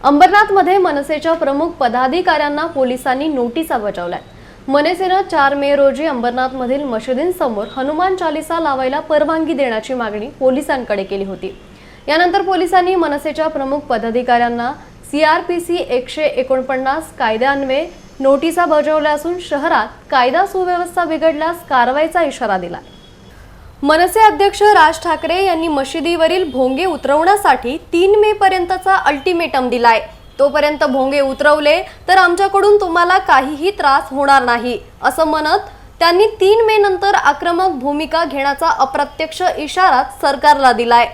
अंबरनाथमध्ये मनसेच्या प्रमुख पदाधिकाऱ्यांना पोलिसांनी नोटिसा बजावल्यात। मनसेनं 4 मे रोजी अंबरनाथमधील मशिदींसमोर हनुमान चालीसा लावायला परवानगी देण्याची मागणी पोलिसांकडे केली होती। यानंतर पोलिसांनी मनसेच्या प्रमुख पदाधिकाऱ्यांना CRPC 149 कायद्यान्वये नोटिसा बजावल्या असून शहरात कायदा सुव्यवस्था बिघडल्यास कारवाईचा इशारा दिला। मनसे अध्यक्ष राज ठाकरे यांनी मशिदीवरील भोंगे उतरवण्यासाठी 3 मे पर्यंतचा अल्टिमेटम दिलाय। तोपर्यंत भोंगे उतरवले तर आमच्याकडून तुम्हाला काहीही त्रास होणार नाही असं म्हणत त्यांनी 3 मे नंतर आक्रमक भूमिका घेण्याचा अप्रत्यक्ष इशारा सरकारला दिलाय।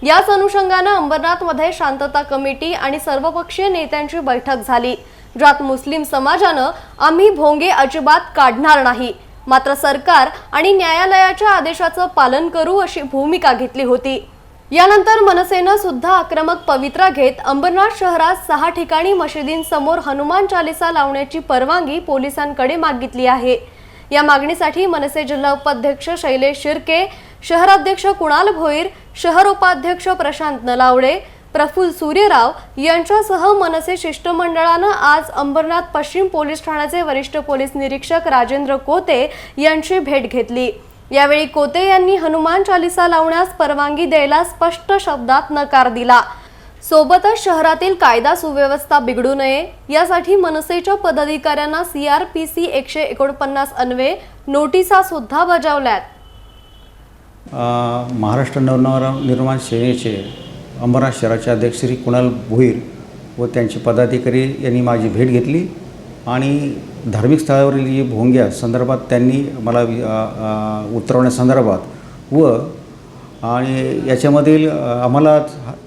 याच अनुषंगाने अंबरनाथमध्ये शांतता कमिटी आणि सर्वपक्षीय नेत्यांची बैठक झाली, ज्यात मुस्लिम समाजानं आम्ही भोंगे अजिबात काढणार नाही, मात्र सरकार आणि न्यायालयाच्या आदेशाचं पालन करू अशी भूमिका घेतली होती। यानंतर मनसेनं सुद्धा आक्रमक पवित्रा घेत अंबरनाथ शहरात 6 ठिकाणी मशिदींसमोर हनुमान चालीसा लावण्याची परवानगी पोलिसांकडे मागितली आहे। या मागणीसाठी मनसे जिल्हा उपाध्यक्ष शैलेश शिर्के, शहराध्यक्ष कुणाल भोईर, शहर उपाध्यक्ष प्रशांत नलावडे, प्रफुल्ल सूर्यराव यांच्यासह मनसे शिष्टमंडळानं आज अंबरनाथ पश्चिम पोलीस ठाण्याचे वरिष्ठ पोलीस निरीक्षक राजेंद्र कोते यांची भेट घेतली। यावेळी कोते यांनी हनुमान चालीसा लावण्यास परवानगी द्यायला स्पष्ट शब्दात नकार दिला। सोबतच शहरातील कायदा सुव्यवस्था बिघडू नये यासाठी मनसेच्या पदाधिकाऱ्यांना CRPC 149 अन्वये नोटिसा सुद्धा बजावल्यात। महाराष्ट्र नवनिर्माण सेनेचे अंबरनाथ शहराचे अध्यक्ष श्री कुणाल भोईर व त्यांचे पदाधिकारी यांनी माझी भेट घेतली आणि धार्मिक स्थळावरील जी भोंग्या संदर्भात त्यांनी मला उतरवण्यासंदर्भात व आणि याच्यामधील आम्हाला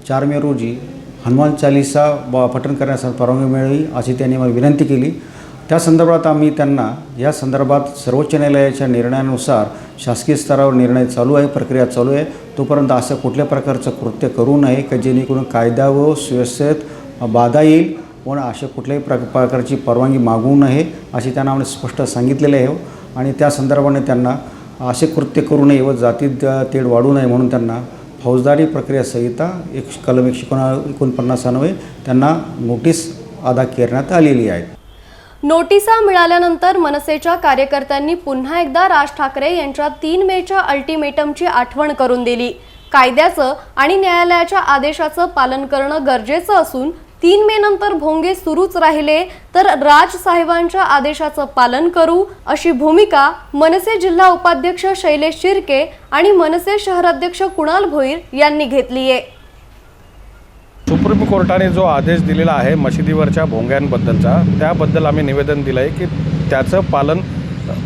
4 मे रोजी हनुमान चालीसा पठण करण्यास परवानगी मिळावी अशी त्यांनी मला विनंती केली। त्या संदर्भात आम्ही त्यांना या संदर्भात सर्वोच्च न्यायालयाच्या निर्णयानुसार शासकीय स्तरावर निर्णय चालू आहे, प्रक्रिया चालू आहे। तोपर्यंत असं कुठल्या प्रकारचं कृत्य करू नये की जेणेकरून कायदा व सुव्यवस्थेत बाधा येईल व अशा कुठल्याही प्रकारची परवानगी मागवू नये अशी त्यांना आम्ही स्पष्ट सांगितलेले आहे आणि त्या संदर्भाने त्यांना असे कृत्य करू नये व जातीत तेढ वाढू नये म्हणून त्यांना फौजदारी प्रक्रिया संहिता कलम 149 अन्वये त्यांना नोटीस अदा करण्यात आलेली आहे। नोटिसा मिळाल्यानंतर मनसेच्या कार्यकर्त्यांनी पुन्हा एकदा राज ठाकरे यांच्या 3 मेच्या अल्टिमेटमची आठवण करून दिली। कायद्याचं आणि न्यायालयाच्या आदेशाचं पालन करणं गरजेचं असून 3 मे नंतर भोंगे सुरूच राहिले तर राज साहेबांच्या आदेशाचं पालन करू अशी भूमिका मनसे जिल्हा उपाध्यक्ष शैलेश शिर्के आणि मनसे शहराध्यक्ष कुणाल भोईर यांनी घेतली आहे। सुप्रीम कोर्टाने जो आदेश दिलेला आहे मशिदीवरच्या भोंग्यांबद्दलचा, त्याबद्दल आम्ही निवेदन दिलं आहे की त्याचं पालन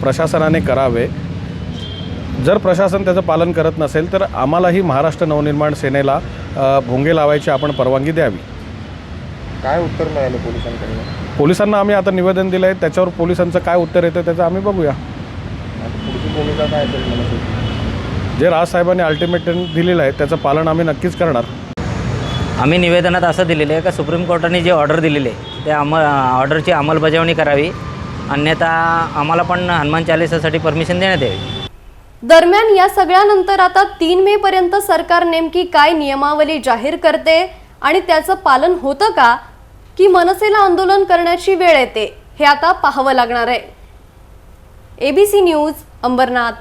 प्रशासनाने करावे। जर प्रशासन त्याचं पालन करत नसेल तर आम्हालाही महाराष्ट्र नवनिर्माण सेनेला भोंगे लावायची आपण परवानगी द्यावी। काय उत्तर मिळालं पोलिसांकडून? पोलिसांना आम्ही आता निवेदन दिलं आहे, त्याच्यावर पोलिसांचं काय उत्तर येतं त्याचं आम्ही बघूया। पुढची भूमिका काय असेल मनसे? जे राजसाहेबांनी अल्टिमेटम दिलेलं आहे त्याचं पालन आम्ही नक्कीच करणार। आम्ही निवेदनात असं दिलेलं आहे की सुप्रीम कोर्टाने जे ऑर्डर दिलेले आहे त्या ऑर्डरची अंमलबजावणी करावी, अन्यथा आम्हाला पण हनुमान चालीसासाठी परमिशन देण्यात यावी। दरम्यान या सगळ्यानंतर आता 3 मे पर्यंत सरकार नेमकी काय नियमावली जाहीर करते आणि त्याचं पालन होतं का की मनसेला आंदोलन करण्याची वेळ येते हे आता पाहावं लागणार आहे। ABC news Ambernath.